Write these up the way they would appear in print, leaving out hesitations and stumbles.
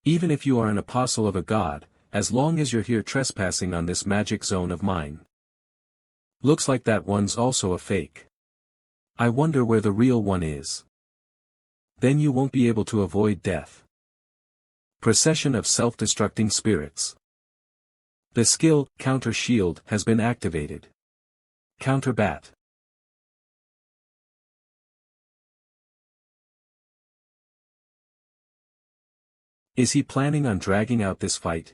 Even if you are an apostle of a god, as long as you're here trespassing on this magic zone of mine. Looks like that one's also a fake. I wonder where the real one is. Then you won't be able to avoid death. Procession of self-destructing spirits. The skill, Counter Shield, has been activated. Counter Bat. Is he planning on dragging out this fight?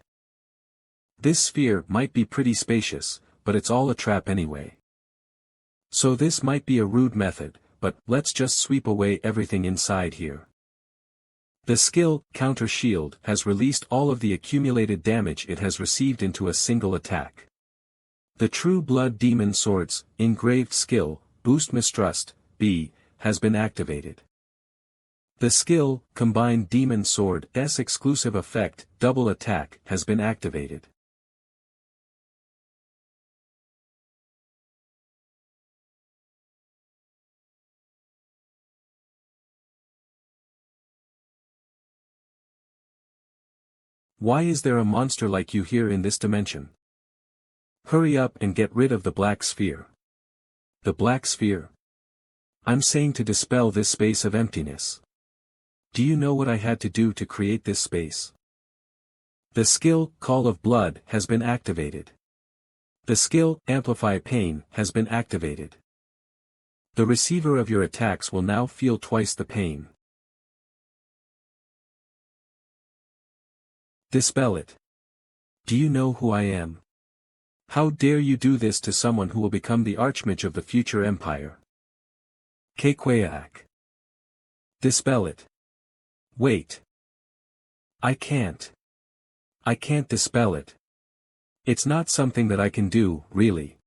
This sphere might be pretty spacious, but it's all a trap anyway. So this might be a rude method, but let's just sweep away everything inside here. The skill, Counter Shield, has released all of the accumulated damage it has received into a single attack. The True Blood Demon Sword's engraved skill, Boost Mistrust, B, has been activated. The skill, Combined Demon Sword S exclusive effect, Double Attack, has been activated. Why is there a monster like you here in this dimension? Hurry up and get rid of the black sphere. The black sphere? I'm saying to dispel this space of emptiness. Do you know what I had to do to create this space? The skill, Call of Blood, has been activated. The skill, Amplify Pain, has been activated. The receiver of your attacks will now feel twice the pain. Dispel it. Do you know who I am? How dare you do this to someone who will become the Archmage of the future empire? Kekwayak. Dispel it. Wait. I can't. I can't dispel it. It's not something that I can do, really.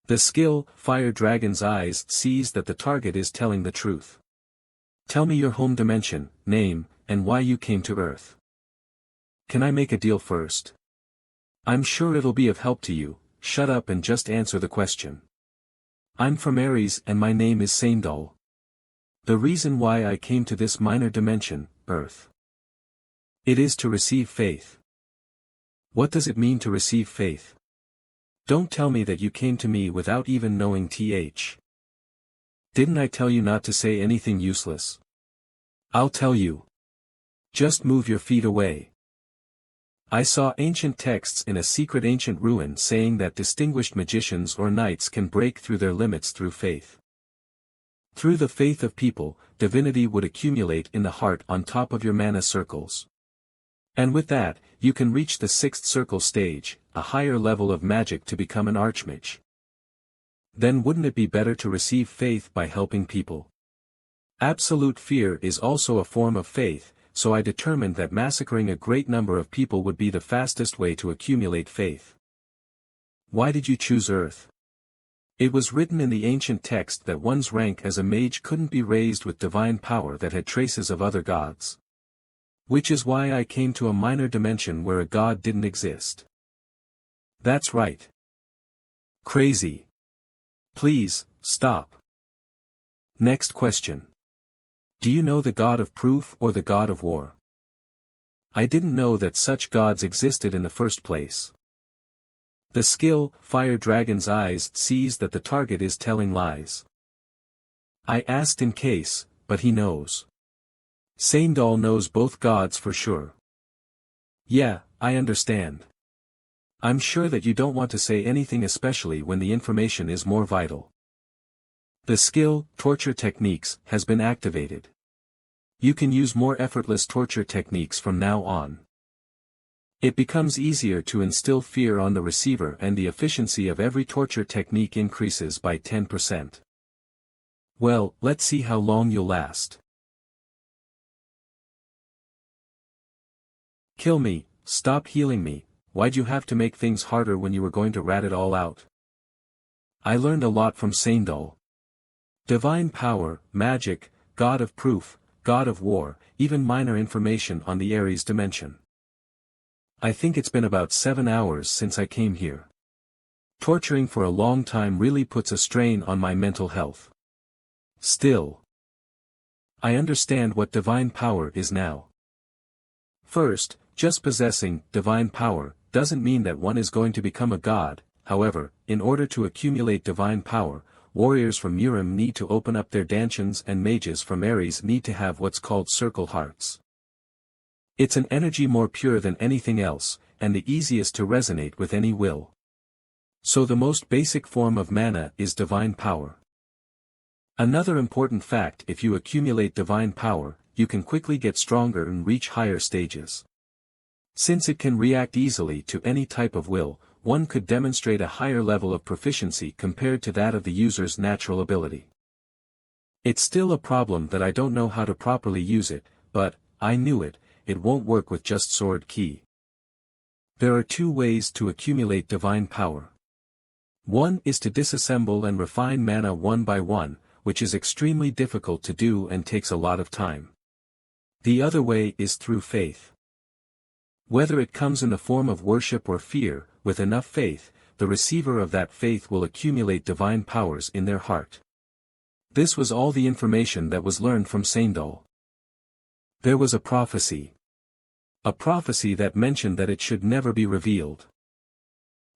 The skill, Fire Dragon's Eyes, sees that the target is telling the truth. Tell me your home dimension, name, and why you came to Earth. Can I make a deal first? I'm sure it'll be of help to you. Shut up and just answer the question. I'm from Aries and my name is Saindal. The reason why I came to this minor dimension, Earth. It is to receive faith. What does it mean to receive faith? Don't tell me that you came to me without even knowing th. Didn't I tell you not to say anything useless? I'll tell you. Just move your feet away. I saw ancient texts in a secret ancient ruin saying that distinguished magicians or knights can break through their limits through faith. Through the faith of people, divinity would accumulate in the heart on top of your mana circles. And with that, you can reach the 6th circle stage, a higher level of magic to become an archmage. Then wouldn't it be better to receive faith by helping people? Absolute fear is also a form of faith, so I determined that massacring a great number of people would be the fastest way to accumulate faith. Why did you choose Earth? It was written in the ancient text that one's rank as a mage couldn't be raised with divine power that had traces of other gods. Which is why I came to a minor dimension where a god didn't exist. That's right. Crazy. Please, stop. Next question. Do you know the god of proof or the god of war? I didn't know that such gods existed in the first place. The skill, Fire Dragon's Eyes, sees that the target is telling lies. I asked in case, but he knows. Saindal knows both gods for sure. Yeah, I understand. I'm sure that you don't want to say anything especially when the information is more vital. The skill, Torture Techniques, has been activated. You can use more effortless torture techniques from now on. It becomes easier to instill fear on the receiver and the efficiency of every torture technique increases by 10%. Well, let's see how long you'll last. Kill me, stop healing me, why'd you have to make things harder when you were going to rat it all out? I learned a lot from Saindal. Divine power, magic, god of proof, god of war, even minor information on the Aries dimension. I think it's been about 7 hours since I came here. Torturing for a long time really puts a strain on my mental health. Still, I understand what divine power is now. First, just possessing divine power doesn't mean that one is going to become a god. However, in order to accumulate divine power, warriors from Urim need to open up their dantians and mages from Aries need to have what's called circle hearts. It's an energy more pure than anything else, and the easiest to resonate with any will. So the most basic form of mana is divine power. Another important fact: if you accumulate divine power, you can quickly get stronger and reach higher stages. Since it can react easily to any type of will, one could demonstrate a higher level of proficiency compared to that of the user's natural ability. It's still a problem that I don't know how to properly use it, but, I knew it won't work with just sword ki. There are two ways to accumulate divine power. One is to disassemble and refine mana one by one, which is extremely difficult to do and takes a lot of time. The other way is through faith. Whether it comes in the form of worship or fear, with enough faith, the receiver of that faith will accumulate divine powers in their heart. This was all the information that was learned from Saindal. There was a prophecy. A prophecy that mentioned that it should never be revealed.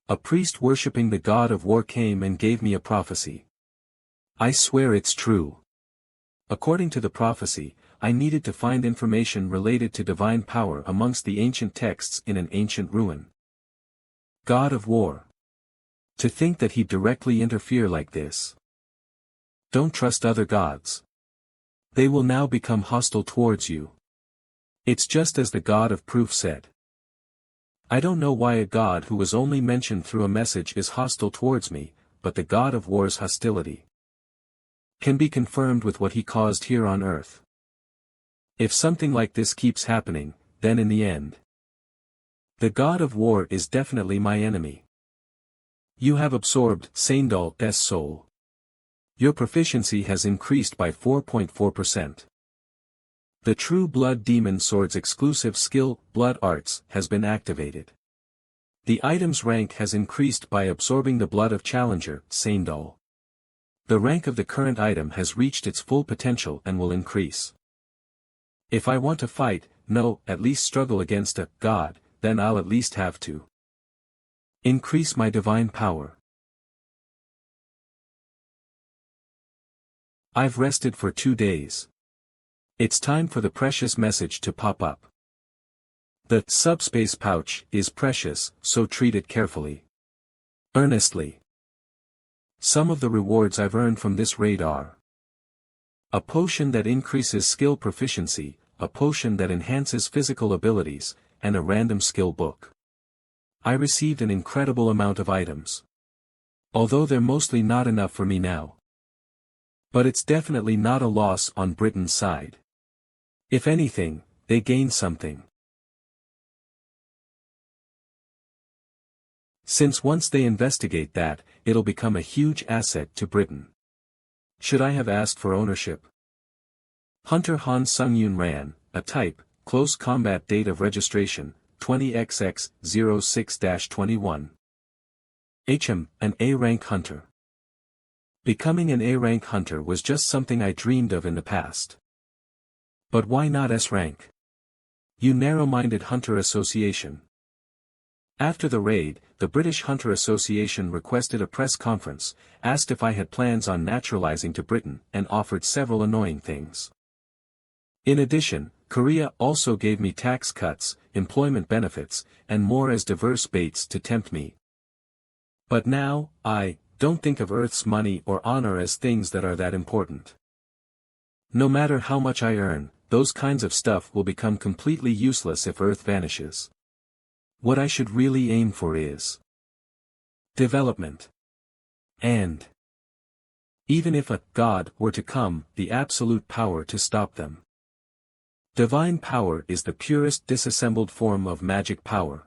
A priest worshipping the god of war came and gave me a prophecy. I swear it's true. According to the prophecy, I needed to find information related to divine power amongst the ancient texts in an ancient ruin. God of war. To think that he'd directly interfere like this. Don't trust other gods. They will now become hostile towards you. It's just as the God of proof said. I don't know why a god who was only mentioned through a message is hostile towards me, but the God of war's hostility can be confirmed with what he caused here on earth. If something like this keeps happening, then in the end, the God of war is definitely my enemy. You have absorbed Saindal's soul. Your proficiency has increased by 4.4%. The True Blood Demon Sword's exclusive skill, Blood Arts, has been activated. The item's rank has increased by absorbing the blood of Challenger, Saindal. The rank of the current item has reached its full potential and will increase. If I want to fight, no, at least struggle against a god, then I'll at least have to increase my divine power. I've rested for 2 days. It's time for the precious message to pop up. The subspace pouch is precious, so treat it carefully. Earnestly. Some of the rewards I've earned from this raid are: a potion that increases skill proficiency, a potion that enhances physical abilities, and a random skill book. I received an incredible amount of items. Although they're mostly not enough for me now. But it's definitely not a loss on Britain's side. If anything, they gain something. Since once they investigate that, it'll become a huge asset to Britain. Should I have asked for ownership? Hunter Han Sung-Yoon Ran, a type, close combat date of registration, 20XX06-21. HM, an A-rank hunter. Becoming an A-rank hunter was just something I dreamed of in the past. But why not S-rank? You narrow-minded Hunter Association. After the raid, the British Hunter Association requested a press conference, asked if I had plans on naturalizing to Britain, and offered several annoying things. In addition, Korea also gave me tax cuts, employment benefits, and more as diverse baits to tempt me. But now, I don't think of Earth's money or honor as things that are that important. No matter how much I earn, those kinds of stuff will become completely useless if Earth vanishes. What I should really aim for is development. And even if a god were to come, the absolute power to stop them. Divine power is the purest disassembled form of magic power.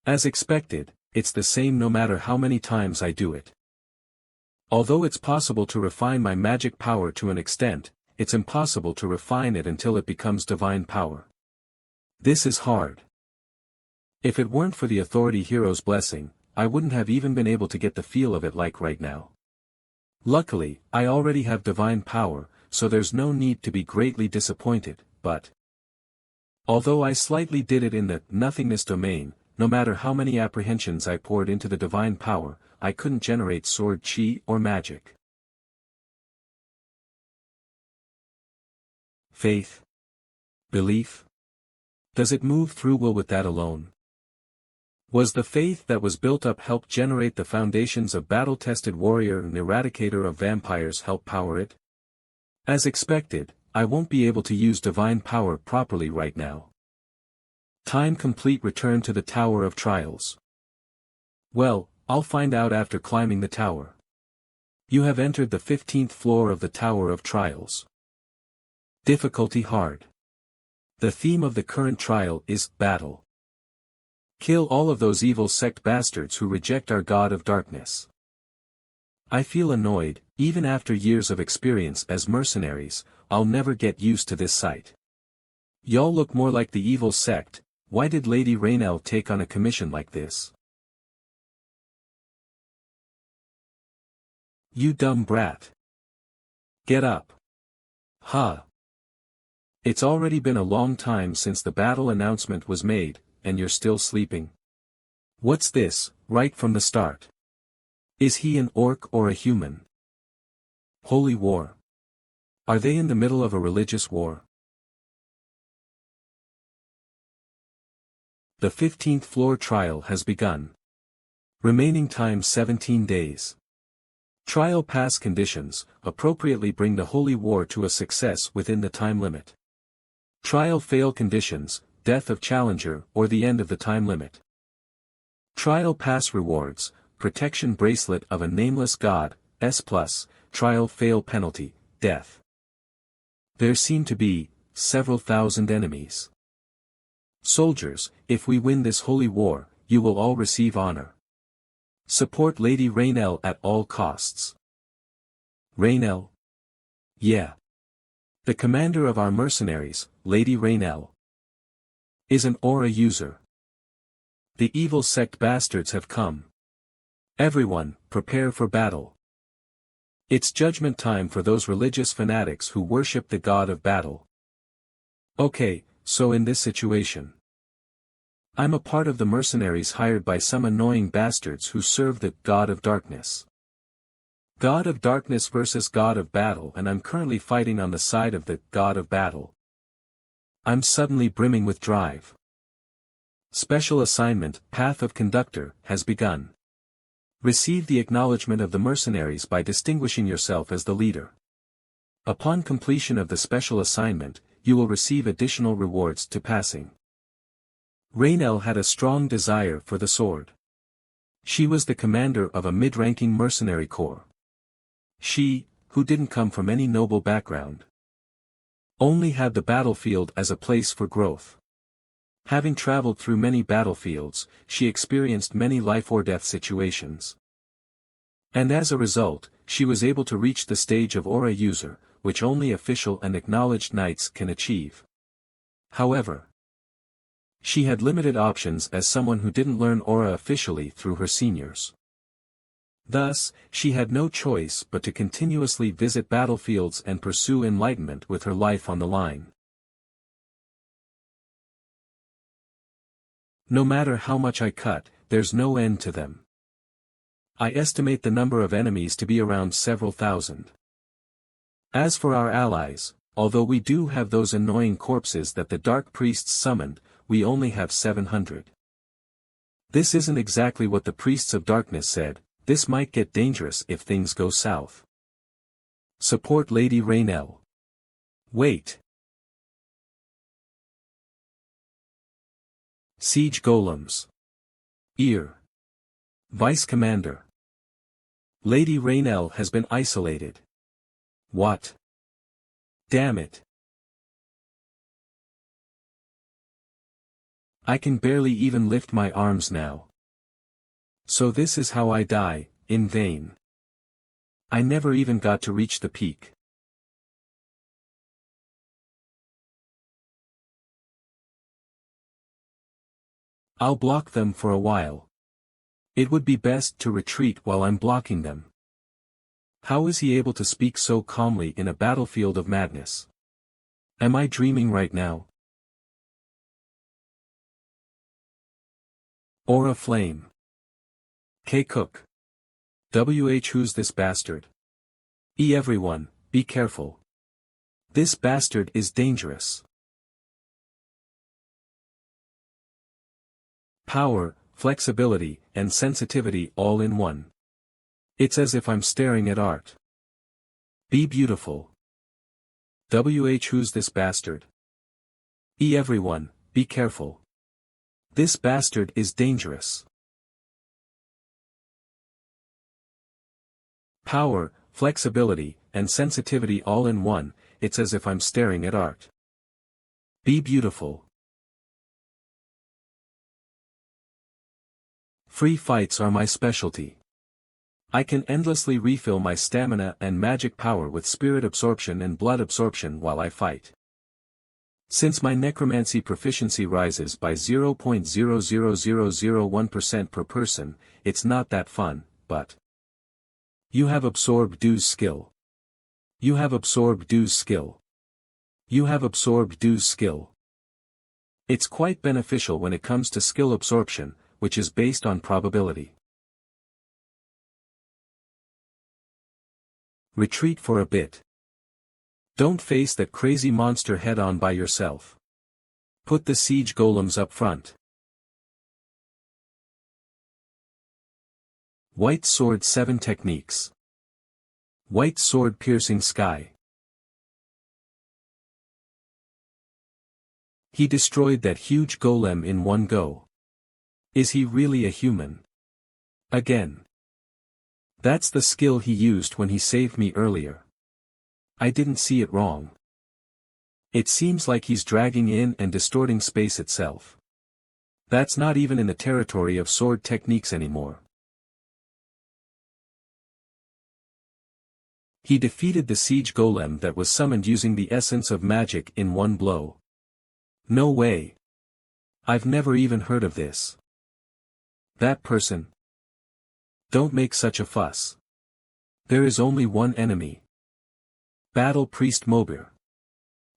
As expected, it's the same no matter how many times I do it. Although it's possible to refine my magic power to an extent, it's impossible to refine it until it becomes divine power. This is hard. If it weren't for the Authority Hero's blessing, I wouldn't have even been able to get the feel of it like right now. Luckily, I already have divine power, so there's no need to be greatly disappointed, but although I slightly did it in the nothingness domain, no matter how many apprehensions I poured into the divine power, I couldn't generate sword chi or magic. Faith? Belief? Does it move through will with that alone? Was the faith that was built up help generate the foundations of battle-tested warrior and eradicator of vampires help power it? As expected, I won't be able to use divine power properly right now. Time complete return to the Tower of Trials. Well, I'll find out after climbing the tower. You have entered the 15th floor of the Tower of Trials. Difficulty hard. The theme of the current trial is battle. Kill all of those evil sect bastards who reject our God of Darkness. I feel annoyed, even after years of experience as mercenaries, I'll never get used to this sight. Y'all look more like the evil sect. Why did Lady Raynell take on a commission like this? You dumb brat. Get up. Huh. It's already been a long time since the battle announcement was made, and you're still sleeping. What's this, right from the start? Is he an orc or a human? Holy war. Are they in the middle of a religious war? The 15th floor trial has begun. Remaining time 17 days. Trial pass conditions, appropriately bring the holy war to a success within the time limit. Trial fail conditions, death of challenger or the end of the time limit. Trial pass rewards, protection bracelet of a nameless god, S+, trial fail penalty, death. There seem to be several thousand enemies. Soldiers, if we win this holy war, you will all receive honor. Support Lady Raynell at all costs. Raynell? Yeah. The commander of our mercenaries, Lady Raynell, is an aura user. The evil sect bastards have come. Everyone, prepare for battle. It's judgment time for those religious fanatics who worship the god of battle. Okay, so in this situation, I'm a part of the mercenaries hired by some annoying bastards who serve the God of Darkness. God of Darkness versus God of Battle, and I'm currently fighting on the side of the God of Battle. I'm suddenly brimming with drive. Special assignment, Path of Conductor, has begun. Receive the acknowledgement of the mercenaries by distinguishing yourself as the leader. Upon completion of the special assignment, you will receive additional rewards to passing. Raynell had a strong desire for the sword. She was the commander of a mid-ranking mercenary corps. She, who didn't come from any noble background, only had the battlefield as a place for growth. Having traveled through many battlefields, she experienced many life-or-death situations. And as a result, she was able to reach the stage of aura user, which only official and acknowledged knights can achieve. However, she had limited options as someone who didn't learn aura officially through her seniors. Thus, she had no choice but to continuously visit battlefields and pursue enlightenment with her life on the line. No matter how much I cut, there's no end to them. I estimate the number of enemies to be around several thousand. As for our allies, although we do have those annoying corpses that the dark priests summoned, we only have 700. This isn't exactly what the priests of darkness said. This might get dangerous if things go south. Support Lady Raynell. Wait. Siege Golems. Ear. Vice Commander. Lady Raynell has been isolated. What? Damn it. I can barely even lift my arms now. So this is how I die, in vain. I never even got to reach the peak. I'll block them for a while. It would be best to retreat while I'm blocking them. How is he able to speak so calmly in a battlefield of madness? Am I dreaming right now? Aura flame. K. Cook. Who's this bastard? Everyone, be careful. This bastard is dangerous. Power, flexibility, and sensitivity all in one. It's as if I'm staring at art. Be beautiful. Who's this bastard? Everyone, be careful. This bastard is dangerous. Power, flexibility, and sensitivity all in one, it's as if I'm staring at art. Be beautiful. Free fights are my specialty. I can endlessly refill my stamina and magic power with spirit absorption and blood absorption while I fight. Since my necromancy proficiency rises by 0.00001% per person, it's not that fun, but you have absorbed Dew's skill. You have absorbed Dew's skill. You have absorbed Dew's skill. It's quite beneficial when it comes to skill absorption, which is based on probability. Retreat for a bit. Don't face that crazy monster head-on by yourself. Put the siege golems up front. White Sword 7 Techniques. White Sword piercing sky. He destroyed that huge golem in one go. Is he really a human? Again. That's the skill he used when he saved me earlier. I didn't see it wrong. It seems like he's dragging in and distorting space itself. That's not even in the territory of sword techniques anymore. He defeated the siege golem that was summoned using the essence of magic in one blow. No way. I've never even heard of this. That person. Don't make such a fuss. There is only one enemy. Battle Priest Mobir.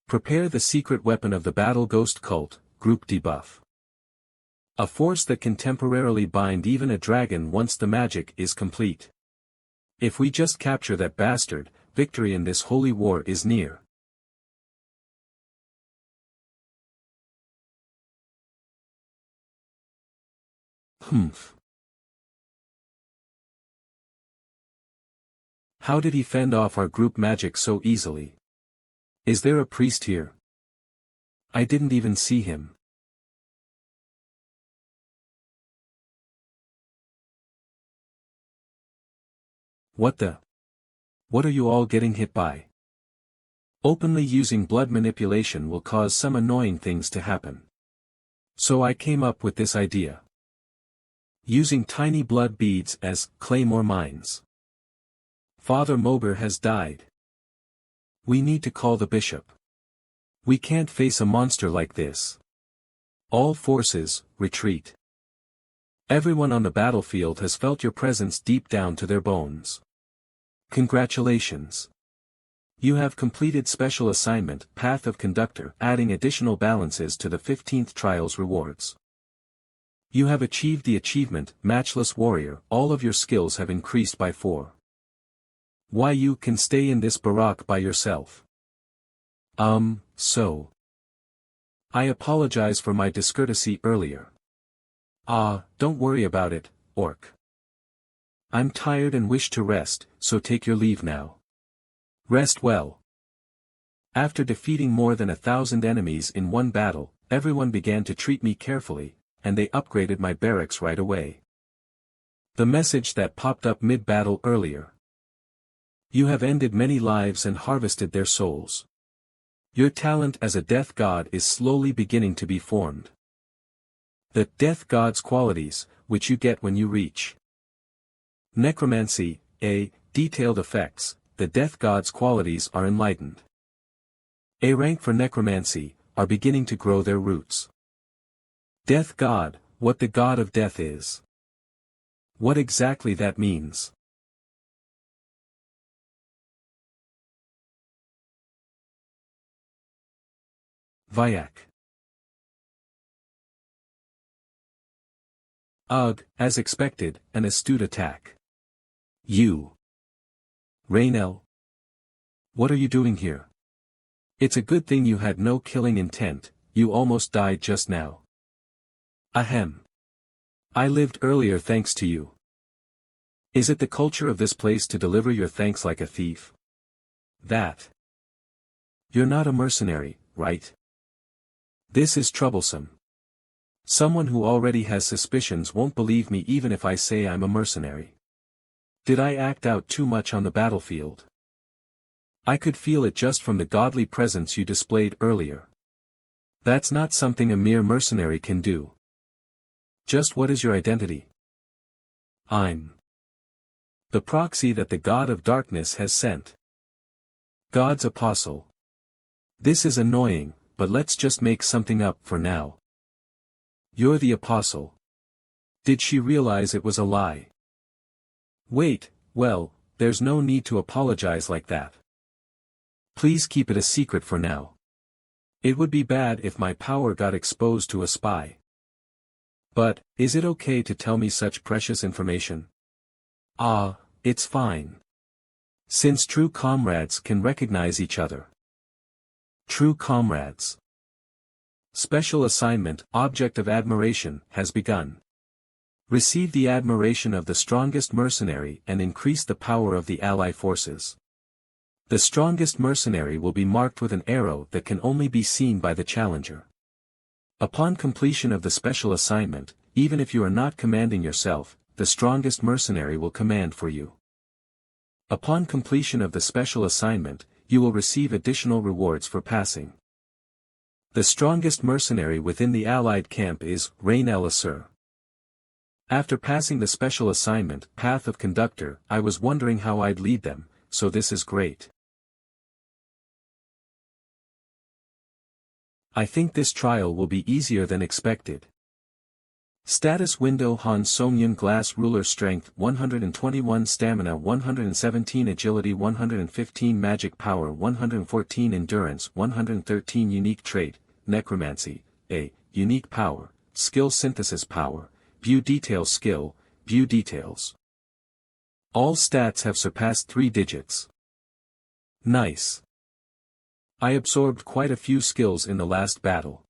Prepare the secret weapon of the Battle Ghost Cult, Group Debuff. A force that can temporarily bind even a dragon once the magic is complete. If we just capture that bastard, victory in this holy war is near. Humph. How did he fend off our group magic so easily? Is there a priest here? I didn't even see him. What the? What are you all getting hit by? Openly using blood manipulation will cause some annoying things to happen. So I came up with this idea. Using tiny blood beads as claymore mines. Father Mobir has died. We need to call the bishop. We can't face a monster like this. All forces, retreat. Everyone on the battlefield has felt your presence deep down to their bones. Congratulations. You have completed special assignment, Path of Conductor, adding additional balances to the 15th trial's rewards. You have achieved the achievement, Matchless Warrior, all of your skills have increased by 4. Why you can stay in this barack by yourself? So. I apologize for my discourtesy earlier. Don't worry about it, Orc. I'm tired and wish to rest, so take your leave now. Rest well. After defeating more than 1,000 enemies in one battle, everyone began to treat me carefully, and they upgraded my barracks right away. The message that popped up mid-battle earlier. You have ended many lives and harvested their souls. Your talent as a death god is slowly beginning to be formed. The death god's qualities, which you get when you reach necromancy, A. Detailed effects, the death god's qualities are enlightened. A rank for necromancy, are beginning to grow their roots. Death god, what the god of death is. What exactly that means. Vayak. Ugh, as expected, an astute attack. You. Rainel. What are you doing here? It's a good thing you had no killing intent, you almost died just now. Ahem. I lived earlier thanks to you. Is it the culture of this place to deliver your thanks like a thief? That. You're not a mercenary, right? This is troublesome. Someone who already has suspicions won't believe me even if I say I'm a mercenary. Did I act out too much on the battlefield? I could feel it just from the godly presence you displayed earlier. That's not something a mere mercenary can do. Just what is your identity? I'm the proxy that the God of Darkness has sent. God's apostle. This is annoying, but let's just make something up for now. You're the apostle. Did she realize it was a lie? Wait, well, there's no need to apologize like that. Please keep it a secret for now. It would be bad if my power got exposed to a spy. But, is it okay to tell me such precious information? Ah, it's fine. Since true comrades can recognize each other. True comrades. Special assignment, Object of Admiration, has begun. Receive the admiration of the strongest mercenary and increase the power of the ally forces. The strongest mercenary will be marked with an arrow that can only be seen by the challenger. Upon completion of the special assignment, even if you are not commanding yourself, the strongest mercenary will command for you. Upon completion of the special assignment, you will receive additional rewards for passing. The strongest mercenary within the allied camp is Rainel Assur. After passing the special assignment, Path of Conductor, I was wondering how I'd lead them, so this is great. I think this trial will be easier than expected. Status window: Han Songyun Glass Ruler, Strength 121, Stamina 117, Agility 115, Magic Power 114, Endurance 113, Unique Trait, Necromancy, A, Unique Power, Skill Synthesis Power, View Details Skill, View Details. All stats have surpassed 3 digits. Nice. I absorbed quite a few skills in the last battle.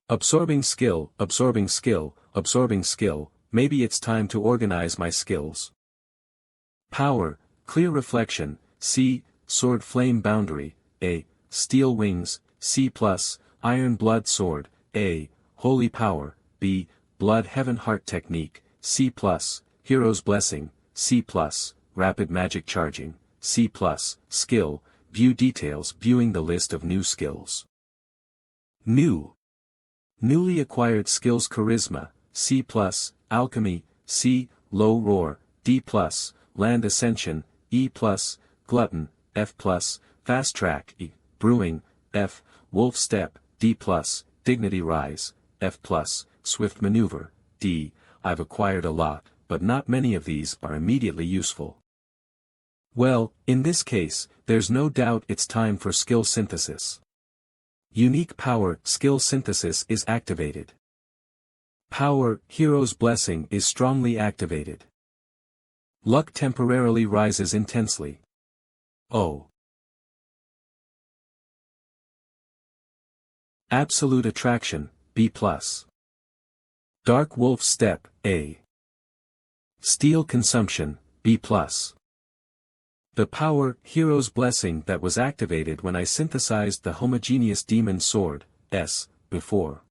Absorbing skill, absorbing skill, absorbing skill, maybe it's time to organize my skills. Power, Clear Reflection, C, Sword Flame Boundary, A, Steel Wings, C+, Iron Blood Sword, A, Holy Power, B, Blood Heaven Heart Technique, C+, Hero's Blessing, C+, Rapid Magic Charging, C+, Skill, View Details, viewing the list of new skills. Newly acquired skills: Charisma, C+, Alchemy, C, Low Roar, D+, Land Ascension, E+, Glutton, F+, Fast Track, E, Brewing, F, Wolf Step, D+, Dignity Rise, F+, Swift Maneuver, D. I've acquired a lot, but not many of these are immediately useful. Well, in this case, there's no doubt it's time for skill synthesis. Unique Power, Skill Synthesis is activated. Power, Hero's Blessing is strongly activated. Luck temporarily rises intensely. Oh. Absolute Attraction, B+. Dark Wolf Step, A. Steel Consumption, B+. The Power, Hero's Blessing that was activated when I synthesized the Homogeneous Demon Sword, S, before.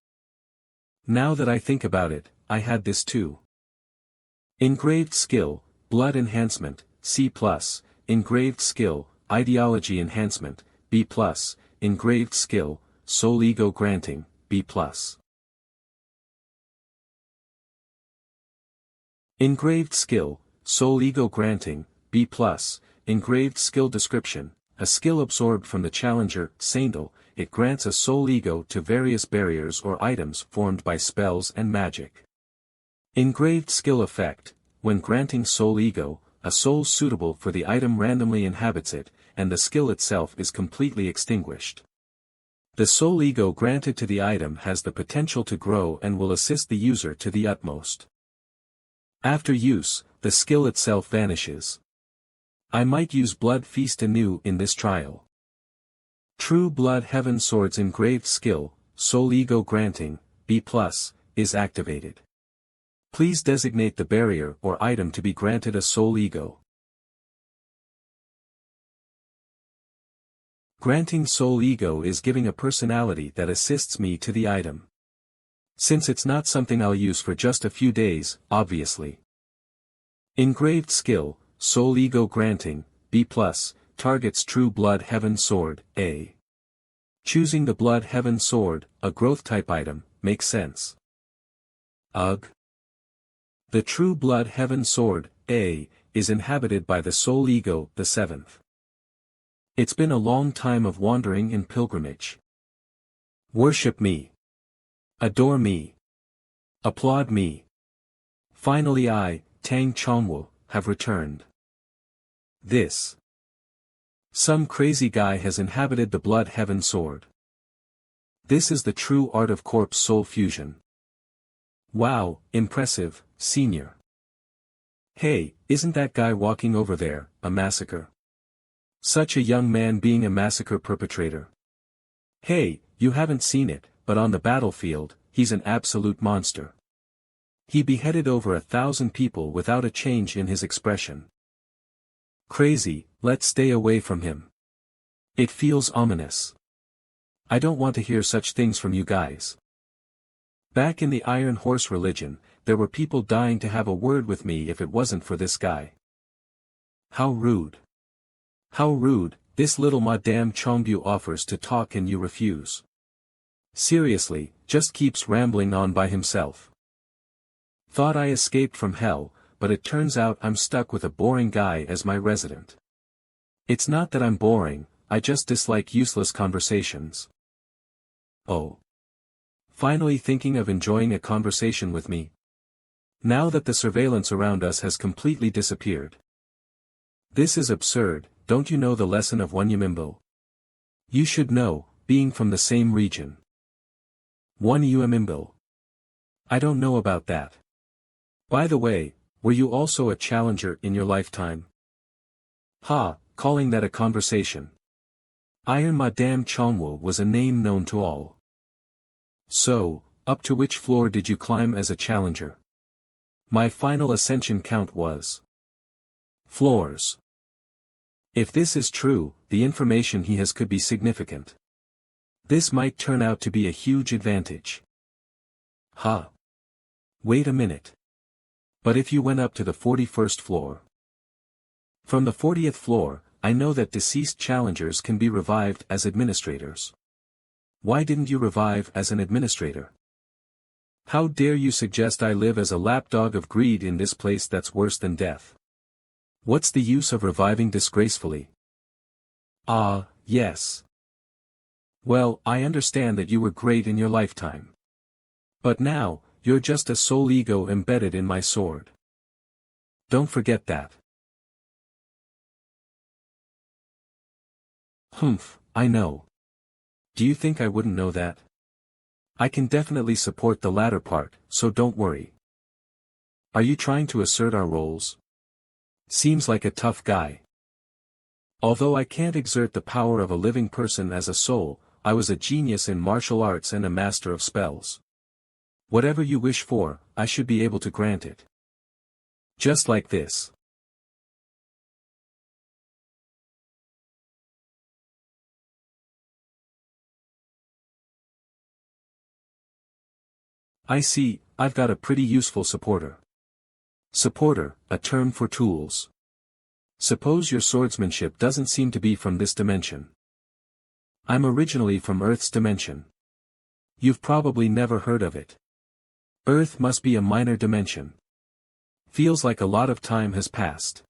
Now that I think about it, I had this too. Engraved Skill, Blood Enhancement, C+, Engraved Skill, Ideology Enhancement, B+, Engraved Skill, Soul Ego Granting, B+. Engraved Skill, Soul Ego Granting, B+, Engraved Skill Description, a skill absorbed from the challenger, Sandal. It grants a soul ego to various barriers or items formed by spells and magic. Engraved Skill Effect, when granting soul ego, a soul suitable for the item randomly inhabits it, and the skill itself is completely extinguished. The soul ego granted to the item has the potential to grow and will assist the user to the utmost. After use, the skill itself vanishes. I might use Blood Feast anew in this trial. True Blood Heaven Sword's engraved skill, Soul Ego Granting, B+, is activated. Please designate the barrier or item to be granted a Soul Ego. Granting Soul Ego is giving a personality that assists me to the item. Since it's not something I'll use for just a few days, obviously. Engraved skill, Soul Ego Granting, B+, targets True Blood Heaven Sword, A. Choosing the Blood Heaven Sword, a growth type item, makes sense. Ugh. The True Blood Heaven Sword, A, is inhabited by the Soul Ego, the 7th. It's been a long time of wandering in pilgrimage. Worship me. Adore me. Applaud me. Finally I, Tang Chongwu, have returned. This. Some crazy guy has inhabited the Blood Heaven Sword. This is the true art of corpse-soul fusion. Wow, impressive, senior. Hey, isn't that guy walking over there, a massacre? Such a young man being a massacre perpetrator. Hey, you haven't seen it, but on the battlefield, he's an absolute monster. He beheaded over 1,000 people without a change in his expression. Crazy, let's stay away from him. It feels ominous. I don't want to hear such things from you guys. Back in the Iron Horse religion, there were people dying to have a word with me if it wasn't for this guy. How rude. How rude, this little Madame Chongbu offers to talk and you refuse. Seriously, just keeps rambling on by himself. Thought I escaped from hell, but it turns out I'm stuck with a boring guy as my resident. It's not that I'm boring, I just dislike useless conversations. Oh. Finally thinking of enjoying a conversation with me? Now that the surveillance around us has completely disappeared. This is absurd, don't you know the lesson of Wanyamimbo? You should know, being from the same region. Wanyamimbo. I don't know about that. By the way, were you also a challenger in your lifetime? Ha, calling that a conversation. Iron Madame Chongwu was a name known to all. So, up to which floor did you climb as a challenger? My final ascension count was floors. If this is true, the information he has could be significant. This might turn out to be a huge advantage. Huh. Wait a minute. But if you went up to the 41st floor? From the 40th floor, I know that deceased challengers can be revived as administrators. Why didn't you revive as an administrator? How dare you suggest I live as a lapdog of greed in this place that's worse than death? What's the use of reviving disgracefully? Ah, yes. Well, I understand that you were great in your lifetime. But now, you're just a soul ego embedded in my sword. Don't forget that. Humph, I know. Do you think I wouldn't know that? I can definitely support the latter part, so don't worry. Are you trying to assert our roles? Seems like a tough guy. Although I can't exert the power of a living person as a soul, I was a genius in martial arts and a master of spells. Whatever you wish for, I should be able to grant it. Just like this. I see, I've got a pretty useful supporter. Supporter, a term for tools. Suppose your swordsmanship doesn't seem to be from this dimension. I'm originally from Earth's dimension. You've probably never heard of it. Earth must be a minor dimension. Feels like a lot of time has passed.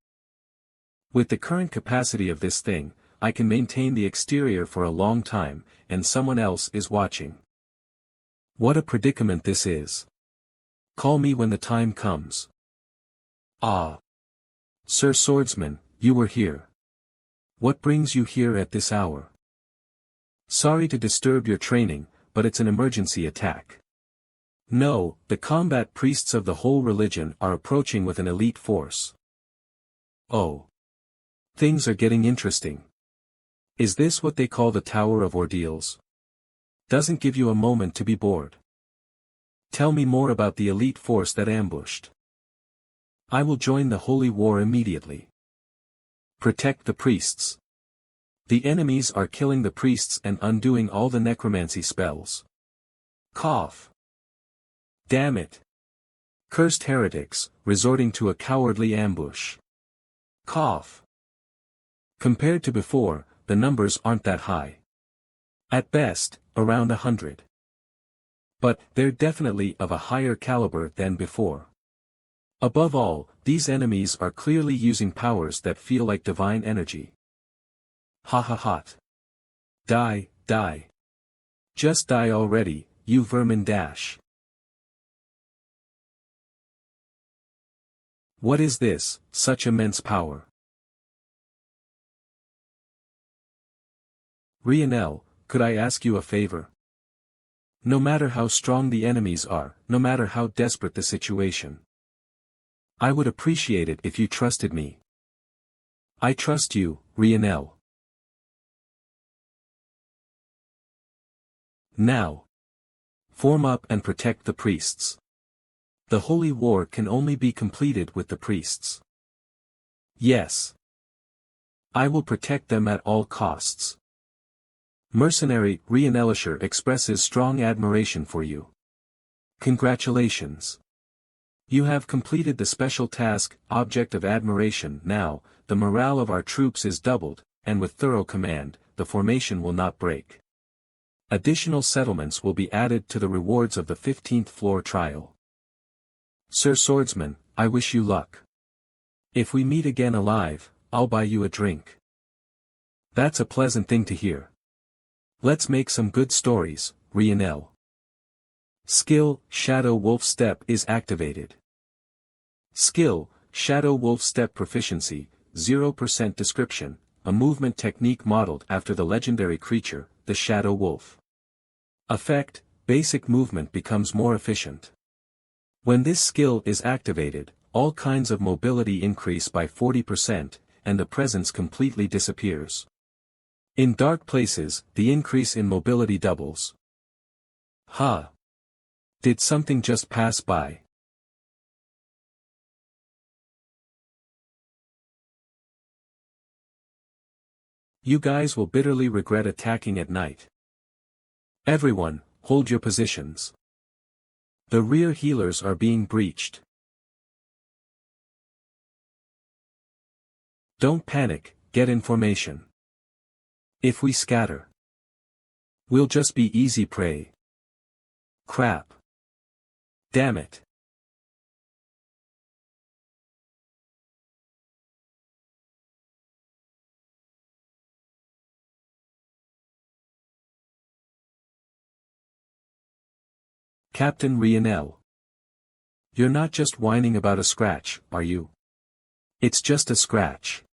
With the current capacity of this thing, I can maintain the exterior for a long time, and someone else is watching. What a predicament this is. Call me when the time comes. Ah. Sir Swordsman, you were here. What brings you here at this hour? Sorry to disturb your training, but it's an emergency attack. No, the combat priests of the whole religion are approaching with an elite force. Oh. Things are getting interesting. Is this what they call the Tower of Ordeals? Doesn't give you a moment to be bored. Tell me more about the elite force that ambushed. I will join the holy war immediately. Protect the priests. The enemies are killing the priests and undoing all the necromancy spells. Cough. Damn it. Cursed heretics, resorting to a cowardly ambush. Cough. Compared to before, the numbers aren't that high. At best, around 100. But, they're definitely of a higher caliber than before. Above all, these enemies are clearly using powers that feel like divine energy. Ha ha ha. Die, die. Just die already, you vermin dash. What is this, such immense power? Rionel, could I ask you a favor? No matter how strong the enemies are, no matter how desperate the situation, I would appreciate it if you trusted me. I trust you, Rionel. Now. Form up and protect the priests. The holy war can only be completed with the priests. Yes. I will protect them at all costs. Mercenary Rionelisher expresses strong admiration for you. Congratulations. You have completed the special task, Object of Admiration. Now, the morale of our troops is doubled, and with thorough command, the formation will not break. Additional settlements will be added to the rewards of the 15th floor trial. Sir Swordsman, I wish you luck. If we meet again alive, I'll buy you a drink. That's a pleasant thing to hear. Let's make some good stories, Rionel. Skill, Shadow Wolf Step is activated. Skill, Shadow Wolf Step Proficiency, 0% Description, a movement technique modeled after the legendary creature, the Shadow Wolf. Effect, basic movement becomes more efficient. When this skill is activated, all kinds of mobility increase by 40%, and the presence completely disappears. In dark places, the increase in mobility doubles. Huh. Did something just pass by? You guys will bitterly regret attacking at night. Everyone, hold your positions. The rear healers are being breached. Don't panic, get in formation. If we scatter, we'll just be easy prey. Crap. Damn it. Captain Rionel. You're not just whining about a scratch, are you? It's just a scratch.